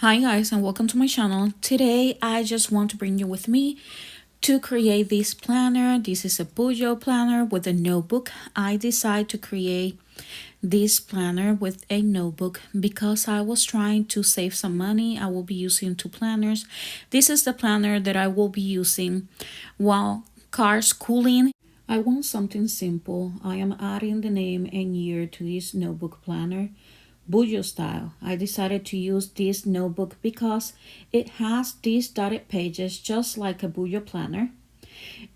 Hi guys and welcome to my channel. Today I just want to bring you with me to create this planner. This is a Pujo planner with a notebook. I decided to create this planner with a notebook because I was trying to save some money. I will be using two planners. This is the planner that I will be using while cars cooling. I want something simple. I am adding the name and year to this notebook planner. Bujo style. I decided to use this notebook because it has these dotted pages just like a Bujo planner,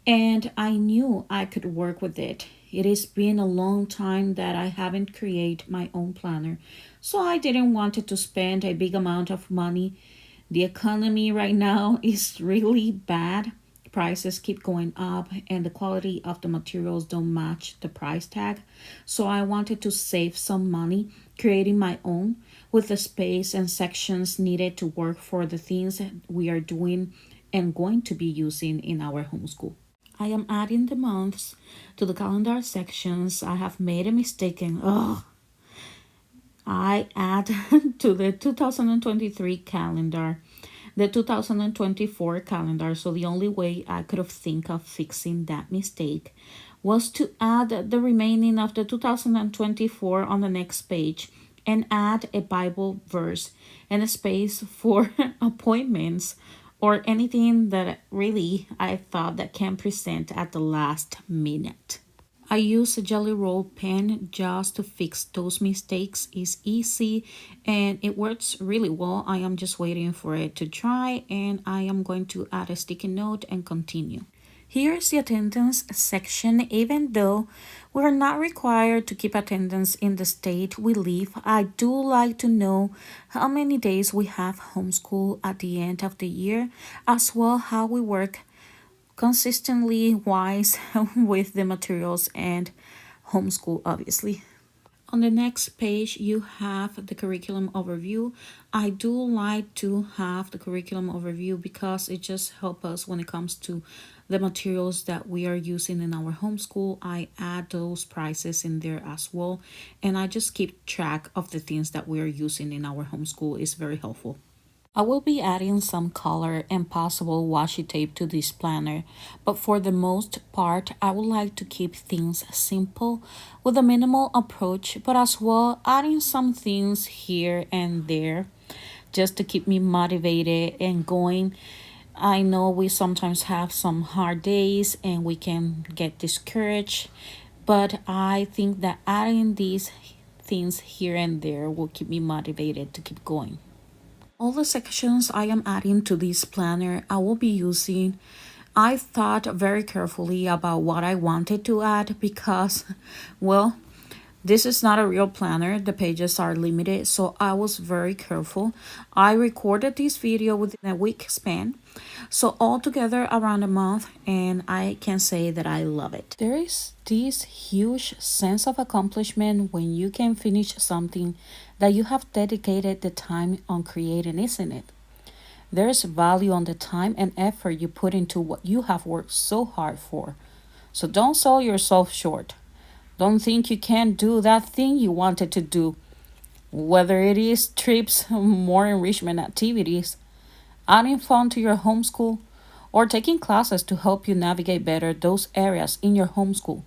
and I knew I could work with it. It has been a long time that I haven't created my own planner, so I didn't want to spend a big amount of money. The economy right now is really bad. Prices keep going up and the quality of the materials don't match the price tag. So I wanted to save some money creating my own with the space and sections needed to work for the things we are doing and going to be using in our homeschool. I am adding the months to the calendar sections. I have made a mistake and I add to the 2023 calendar, the 2024 calendar. So the only way I could have think of fixing that mistake was to add the remaining of the 2024 on the next page and add a Bible verse and a space for appointments or anything that really I thought that can present at the last minute. I use a Jelly Roll pen just to fix those mistakes. It's easy and it works really well. I am just waiting for it to dry and I am going to add a sticky note and continue. Here's the attendance section. Even though we're not required to keep attendance in the state we live, I do like to know how many days we have homeschool at the end of the year, as well how we work consistently wise with the materials and homeschool obviously. On the next page you have the curriculum overview. I do like to have the curriculum overview because it just helps us when it comes to the materials that we are using in our homeschool. I add those prices in there as well, and I just keep track of the things that we are using in our homeschool. Is very helpful. I will be adding some color and possible washi tape to this planner, but for the most part, I would like to keep things simple with a minimal approach, but as well adding some things here and there just to keep me motivated and going. I know we sometimes have some hard days and we can get discouraged, but I think that adding these things here and there will keep me motivated to keep going. All the sections I am adding to this planner I will be using. I thought very carefully about what I wanted to add because, well, this is not a real planner. The pages are limited, so I was very careful. I recorded this video within a week span, so altogether around a month, and I can say that I love it. There is this huge sense of accomplishment when you can finish something that you have dedicated the time on creating, isn't it? There's value on the time and effort you put into what you have worked so hard for. So don't sell yourself short. Don't think you can't do that thing you wanted to do, whether it is trips, more enrichment activities, adding fun to your homeschool, or taking classes to help you navigate better those areas in your homeschool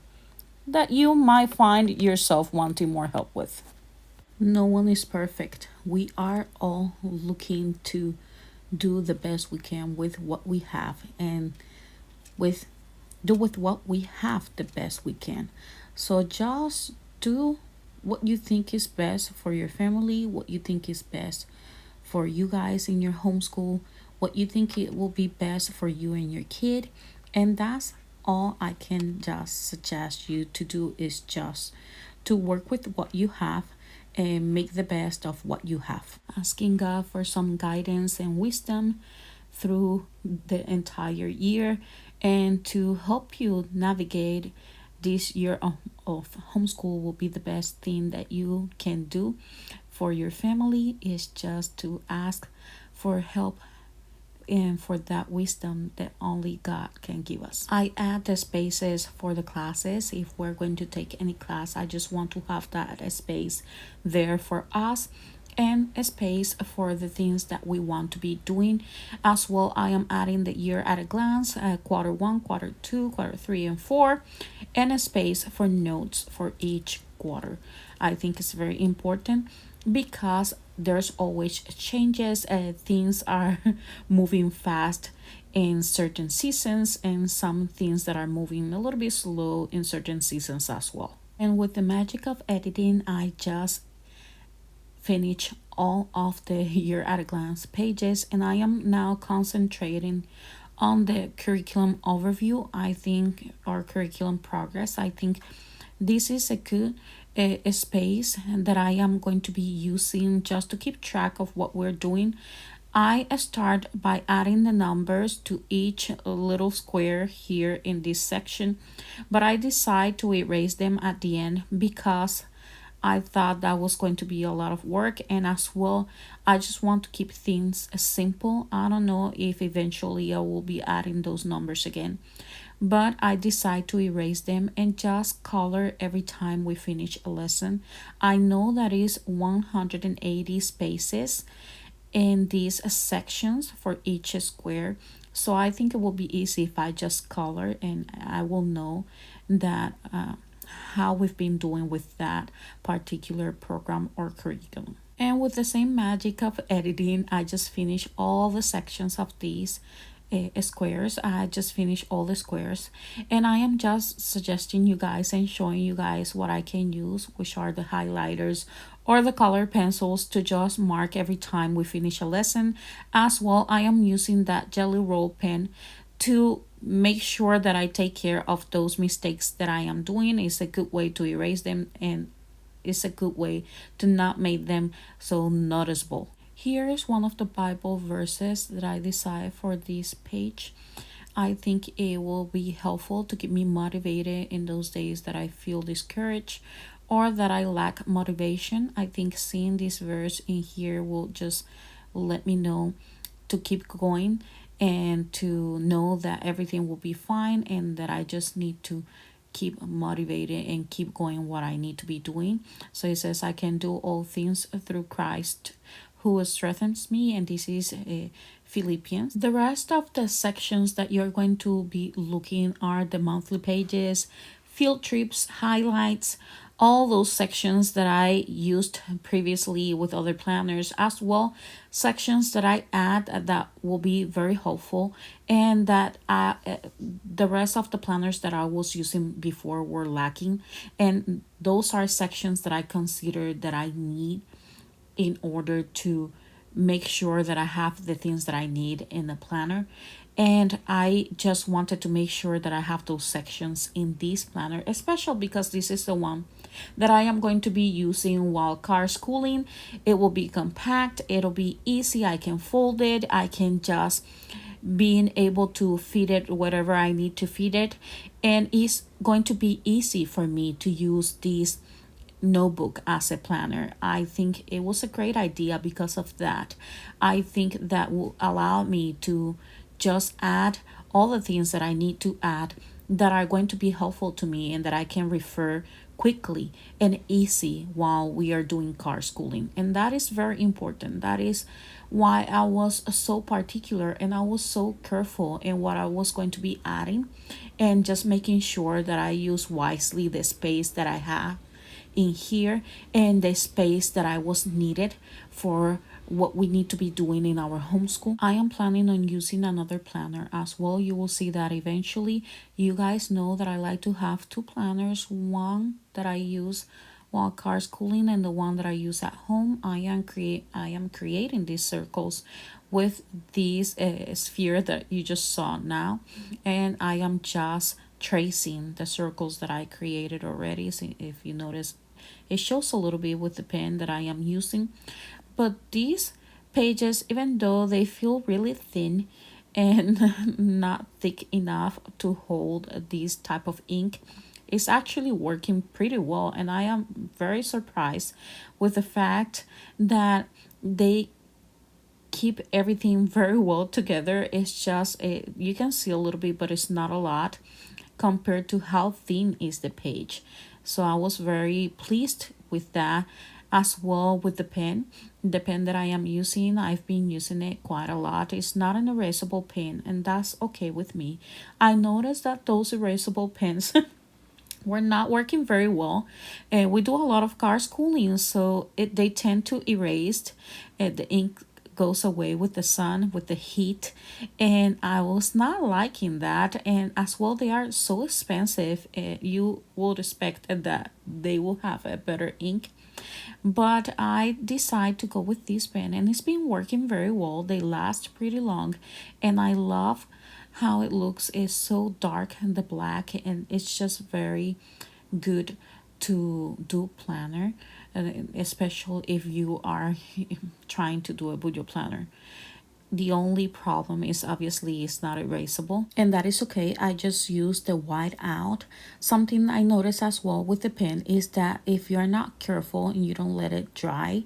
that you might find yourself wanting more help with. No one is perfect. We are all looking to do the best we can with what we have and with do with what we have the best we can. So just do what you think is best for your family, what you think is best for you guys in your homeschool, what you think it will be best for you and your kid. And that's all I can just suggest you to do, is just to work with what you have and make the best of what you have. Asking God for some guidance and wisdom through the entire year and to help you navigate this year of homeschool will be the best thing that you can do for your family, is just to ask for help and for that wisdom that only God can give us. I add the spaces for the classes. If we're going to take any class, I just want to have that space there for us. and a space for the things that we want to be doing. As well, I am adding the year at a glance, quarter one, quarter two, quarter three, and four, and a space for notes for each quarter. I think it's very important because there's always changes. Things are moving fast in certain seasons, and some things that are moving a little bit slow in certain seasons as well. And with the magic of editing, I just finish all of the year at a glance pages, and I am now concentrating on the curriculum overview. I think, or curriculum progress. I think this is a good space that I am going to be using just to keep track of what we're doing. I start by adding the numbers to each little square here in this section, but I decide to erase them at the end because I thought that was going to be a lot of work, and as well, I just want to keep things simple. I don't know if eventually I will be adding those numbers again, but I decide to erase them and just color every time we finish a lesson. I know that is 180 spaces in these sections for each square, so I think it will be easy if I just color, and I will know that how we've been doing with that particular program or curriculum. And with the same magic of editing, I just finish all the sections of these squares. I just finished all the squares, and I am just suggesting you guys and showing you guys what I can use, which are the highlighters or the color pencils, to just mark every time we finish a lesson. As well, I am using that jelly roll pen to make sure that I take care of those mistakes that I am doing. It's a good way to erase them, and it's a good way to not make them so noticeable. Here is one of the Bible verses that I decided for this page. I think it will be helpful to keep me motivated in those days that I feel discouraged or that I lack motivation. I think seeing this verse in here will just let me know to keep going and to know that everything will be fine, and that I just need to keep motivated and keep going what I need to be doing. So it says, I can do all things through Christ who strengthens me, and this is Philippians. The rest of the sections that you're going to be looking are the monthly pages, field trips, highlights, all those sections that I used previously with other planners, as well sections that I add that will be very helpful, and that the rest of the planners that I was using before were lacking, and those are sections that I consider that I need in order to make sure that I have the things that I need in the planner. And I just wanted to make sure that I have those sections in this planner, especially because this is the one that I am going to be using while car schooling. It will be compact, it'll be easy, I can fold it, I can just being able to feed it whatever I need to feed it, and it's going to be easy for me to use these notebook as a planner. I think it was a great idea because of that. I think that will allow me to just add all the things that I need to add that are going to be helpful to me and that I can refer quickly and easy while we are doing car schooling. And that is very important. That is why I was so particular and I was so careful in what I was going to be adding, and just making sure that I use wisely the space that I have in here and the space that I was needed for what we need to be doing in our homeschool. I am planning on using another planner as well. You will see that eventually. You guys know that I like to have two planners, one that I use while car schooling and the one that I use at home. I am creating these circles with these sphere that you just saw now, and I am just tracing the circles that I created already. So if you notice, it shows a little bit with the pen that I am using. But these pages, even though they feel really thin and not thick enough to hold this type of ink, it's actually working pretty well, and I am very surprised with the fact that they keep everything very well together. It's just you can see a little bit, but it's not a lot compared to how thin is the page. So I was very pleased with that. As well with the pen that I am using, I've been using it quite a lot. It's not an erasable pen, and that's okay with me. I noticed that those erasable pens were not working very well, and we do a lot of car schooling, so they tend to erase, the ink goes away with the sun, with the heat, and I was not liking that. And as well, they are so expensive, you would expect that they will have a better ink, but I decide to go with this pen, and it's been working very well. They last pretty long, and I love how it looks. It's so dark and the black, and it's just very good to do planner, especially if you are trying to do a bullet planner. The only problem is obviously it's not erasable, and that is okay. I just use the white out. Something I notice as well with the pen is that if you're not careful and you don't let it dry,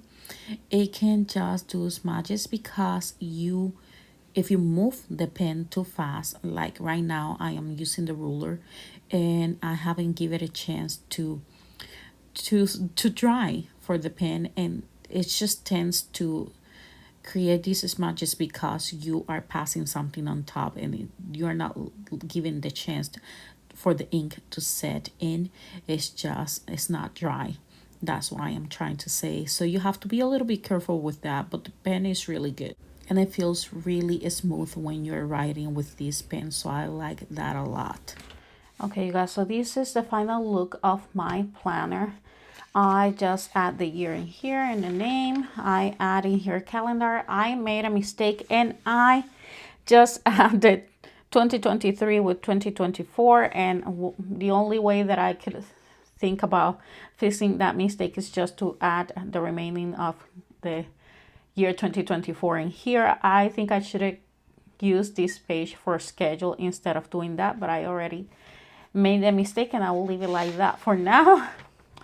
it can just do smudges because if you move the pen too fast, like right now I am using the ruler and I haven't given it a chance to dry for the pen, and it just tends to create these smudges because you are passing something on top, and you're not giving the chance for the ink to set in. It's not dry. That's what I am trying to say. So you have to be a little bit careful with that, but the pen is really good, and it feels really smooth when you're writing with this pen, so I like that a lot. Okay, you guys, so this is the final look of my planner. I just add the year in here and the name. I add in here calendar. I made a mistake and I just added 2023 with 2024, and the only way that I could think about fixing that mistake is just to add the remaining of the year 2024 in here. I think I should have used this page for schedule instead of doing that, but I already made a mistake and I will leave it like that for now.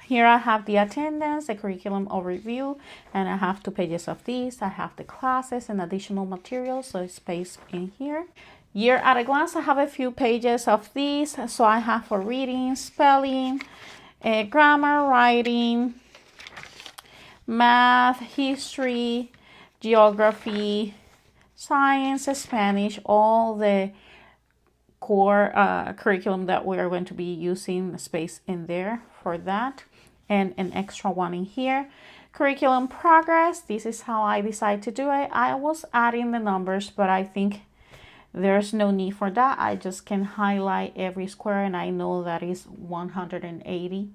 Here I have the attendance, the curriculum overview, and I have 2 pages of these. I have the classes and additional materials, so it's spaced in here. Year at a glance, I have a few pages of these. So I have for reading, spelling, grammar, writing, math, history, geography, science, Spanish, all the core curriculum that we are going to be using, space in there for that, and an extra one in here. Curriculum progress, this is how I decide to do it. I was adding the numbers, but I think there's no need for that. I just can highlight every square, and I know that is 180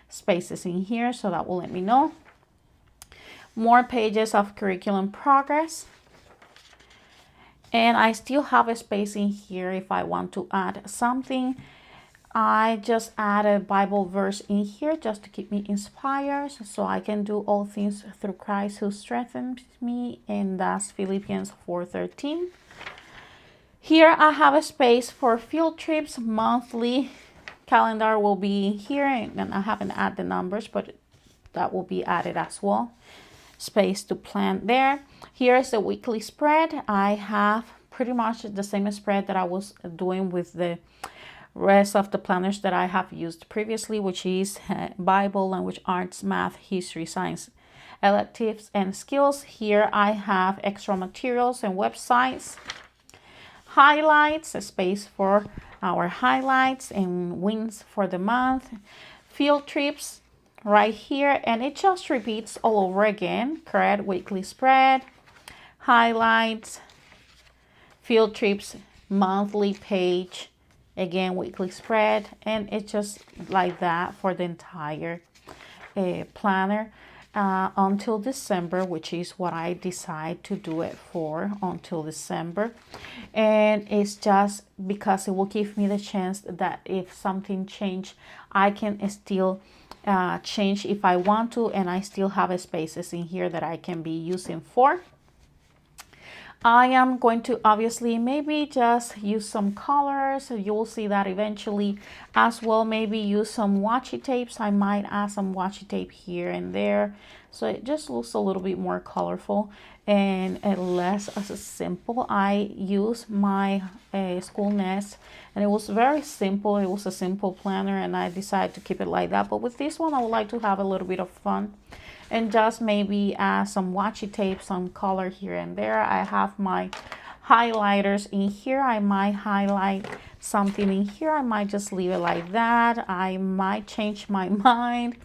spaces in here, so that will let me know. More pages of curriculum progress. And I still have a space in here if I want to add something. I just add a Bible verse in here just to keep me inspired, so I can do all things through Christ who strengthens me, and that's Philippians 4:13. Here I have a space for field trips. Monthly calendar will be here, and I haven't added the numbers, but that will be added as well. Space to plan there. Here is the weekly spread. I have pretty much the same spread that I was doing with the rest of the planners that I have used previously, which is Bible, language arts, math, history, science, electives, and skills. Here I have extra materials and websites. Highlights, a space for our highlights and wins for the month. Field trips right here, and it just repeats all over again. Correct, weekly spread, highlights, field trips, monthly page, again weekly spread, and it's just like that for the entire planner until December, which is what I decide to do it for, until December. And it's just because it will give me the chance that if something change, I can still change if I want to, and I still have spaces in here that I can be using for. I am going to obviously maybe just use some colors. You will see that eventually as well. Maybe use some washi tapes. I might add some washi tape here and there, so it just looks a little bit more colorful and less as a simple. I use my school nest, and it was very simple. It was a simple planner, and I decided to keep it like that. But with this one, I would like to have a little bit of fun and just maybe add some washi tape, some color here and there. I have my highlighters in here. I might highlight something in here. I might just leave it like that. I might change my mind.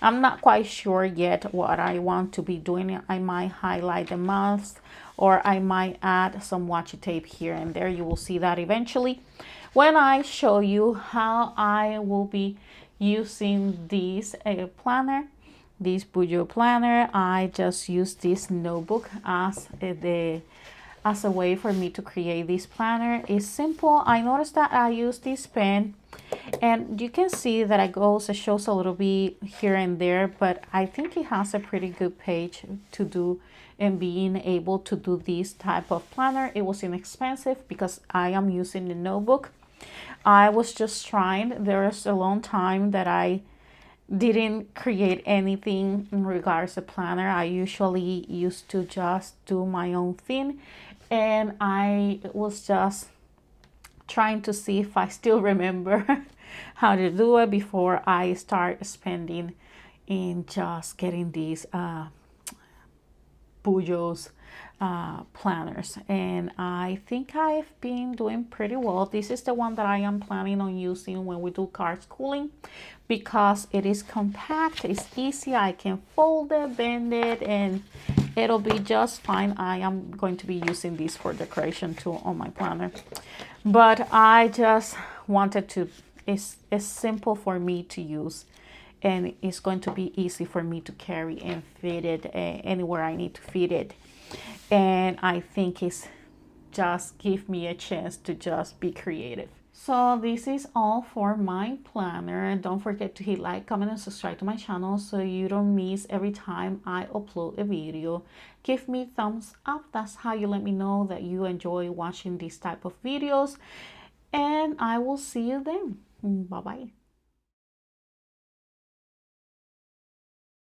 I'm not quite sure yet what I want to be doing. I might highlight the months, or I might add some washi tape here and there. You will see that eventually when I show you how I will be using this planner, this Bujo planner. I just use this notebook as a way for me to create this planner. It's simple. I noticed that I use this pen, and you can see that it shows a little bit here and there, but I think it has a pretty good page to do, and being able to do this type of planner. It was inexpensive because I am using the notebook. I was just trying. There's a long time that I didn't create anything in regards to planner. I usually used to just do my own thing, and I was just trying to see if I still remember how to do it before I start spending in just getting these Bujo's planners, and I think I've been doing pretty well. This is the one that I am planning on using when we do card schooling, because it is compact, it's easy. I can fold it, bend it, and it'll be just fine. I am going to be using this for decoration too on my planner, but I just wanted to, it's simple for me to use, and it's going to be easy for me to carry and fit it anywhere I need to fit it. And I think it's just give me a chance to just be creative. So this is all for my planner, and don't forget to hit like, comment, and subscribe to my channel so you don't miss every time I upload a video. Give me thumbs up. That's how you let me know that you enjoy watching these type of videos, and I will see you then. Bye bye.